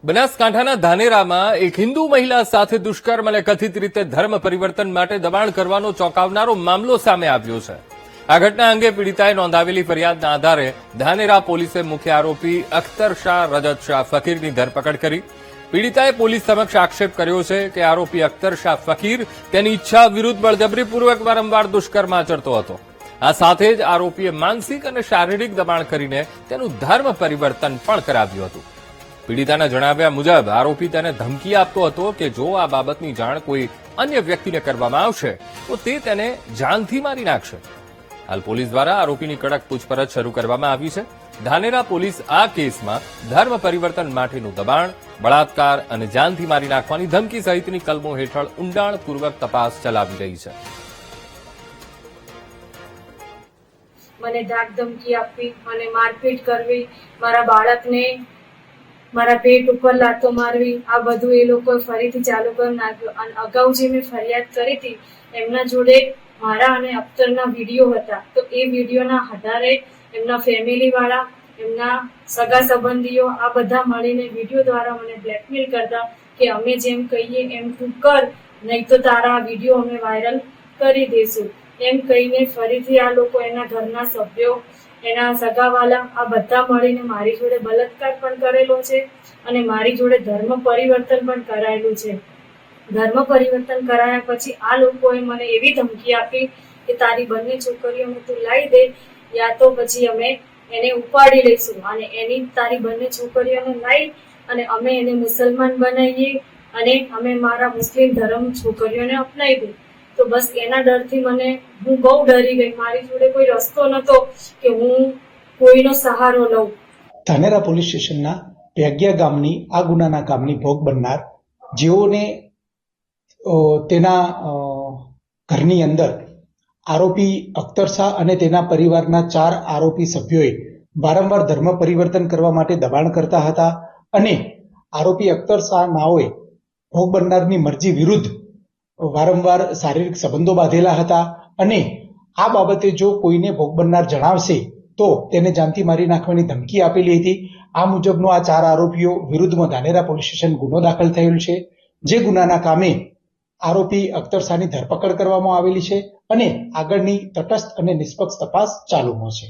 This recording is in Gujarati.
બનાસકાંઠાના ધાનેરામાં એક હિન્દુ મહિલા સાથે દુષ્કર્મ અને કથિત રીતે ધર્મ પરિવર્તન માટે દબાણ કરવાનો ચોંકાવનારો મામલો સામે આવ્યો છે. આ ઘટના અંગે પીડિતાએ નોંધાવેલી ફરિયાદના આધારે ધાનેરા પોલીસે મુખ્ય આરોપી અખ્તર શાહ રજત શાહ ફકીરની ધરપકડ કરી. પીડિતાએ પોલીસ સમક્ષ આક્ષેપ કર્યો છે કે આરોપી અખ્તર શાહ ફકીર તેની ઈચ્છા વિરુદ્ધ બળજબરીપૂર્વક વારંવાર દુષ્કર્મ આચરતો હતો. આ સાથે જ આરોપીએ માનસિક અને શારીરિક દબાણ કરીને તેનું ધર્મ પરિવર્તન પણ કરાવ્યું હતું. પીડિતાના જણાવ્યા મુજબ આરોપી તેને ધમકી આપતો હતો કે જો આ બાબતની જાણ કોઈ અન્ય વ્યક્તિને કરવામાં આવશે તો તે તેને જાનથી મારી નાખશે. હાલ પોલીસ દ્વારા આરોપીની કડક પૂછપરછ શરૂ કરવામાં આવી છે. ધાનેરા પોલીસ આ કેસમાં ધર્મ પરિવર્તન માટેનું દબાણ, બળાત્કાર અને જાનથી મારી નાખવાની ધમકી સહિતની કલમો હેઠળ ઊંડાણપૂર્વક તપાસ ચલાવી રહી છે. મને ધાક ધમકી આપવી, મને મારપીટ કરવી, મારા બાળકને મારા પેટ ઉપર લાતો મારવી, આ બધું એ લોકો ફરીથી ચાલુ કરી નાખ્યું. અને અગાઉ જે મેં ફરિયાદ કરી હતી એમના જોડે મારા અને અખ્તરના વિડીયો હતા, તો એ વિડીયોના આધારે એમના ફેમિલી વાળા, એમના સગા સંબંધીઓ આ બધા મળીને વિડીયો દ્વારા મને બ્લેકમેલ કરતા કે અમે જેમ કહીએ એમ તું કર, નહીં તો તારા આ વિડીયો અમે વાયરલ કરી દઈશું એમ કહીને ફરીથી આ લોકો એના ઘરના સભ્યો, એના સગાવાલા આ બધા મળીને મારી જોડે બલાત્કાર પણ કરેલો છે અને મારી જોડે ધર્મ પરિવર્તન પણ કરાયેલું છે. ધર્મ પરિવર્તન કરાયા પછી આ લોકોએ મને એવી ધમકી આપી કે તારી બંને છોકરીઓને તું લાવી દે, યા તો પછી અમે એને ઉપાડી લઈશું અને એની તારી બંને છોકરીઓને લાવી અને અમે એને મુસલમાન બનાવીએ અને અમે મારા મુસ્લિમ ધર્મ છોકરીઓને અપનાવી દઈએ. તો બસ એના ડરથી હું બહુ ડરી ગઈ. મારી જોડે કોઈ રસ્તો નતો કે હું કોઈનો સહારો લઉં. ધાનેરા પોલીસ સ્ટેશનના પ્યાગ્યા ગામની આ ગુનાના કામની ભોગ બનનાર, જેઓને તેના ઘરની અંદર આરોપી અખ્તર શાહ અને તેના પરિવારના 4 આરોપી સભ્યોએ વારંવાર ધર્મ પરિવર્તન કરવા માટે દબાણ કરતા હતા અને આરોપી અખ્તર શાહ નાઓએ ભોગ બનનારની મરજી વિરુદ્ધ વારંવાર શારીરિક સંબંધો બાંધેલા હતા અને આ બાબતે જો કોઈને ભોગ બનનાર જણાવશે તો તેને જાનથી મારી નાખવાની ધમકી આપેલી હતી. આ મુજબનો આ 4 આરોપીઓ વિરુદ્ધમાં ધાનેરા પોલીસ સ્ટેશન ગુનો દાખલ થયેલ છે. જે ગુનાના કામે આરોપી અખ્તર શાહની ધરપકડ કરવામાં આવેલી છે અને આગળની તટસ્થ અને નિષ્પક્ષ તપાસ ચાલુમાં છે.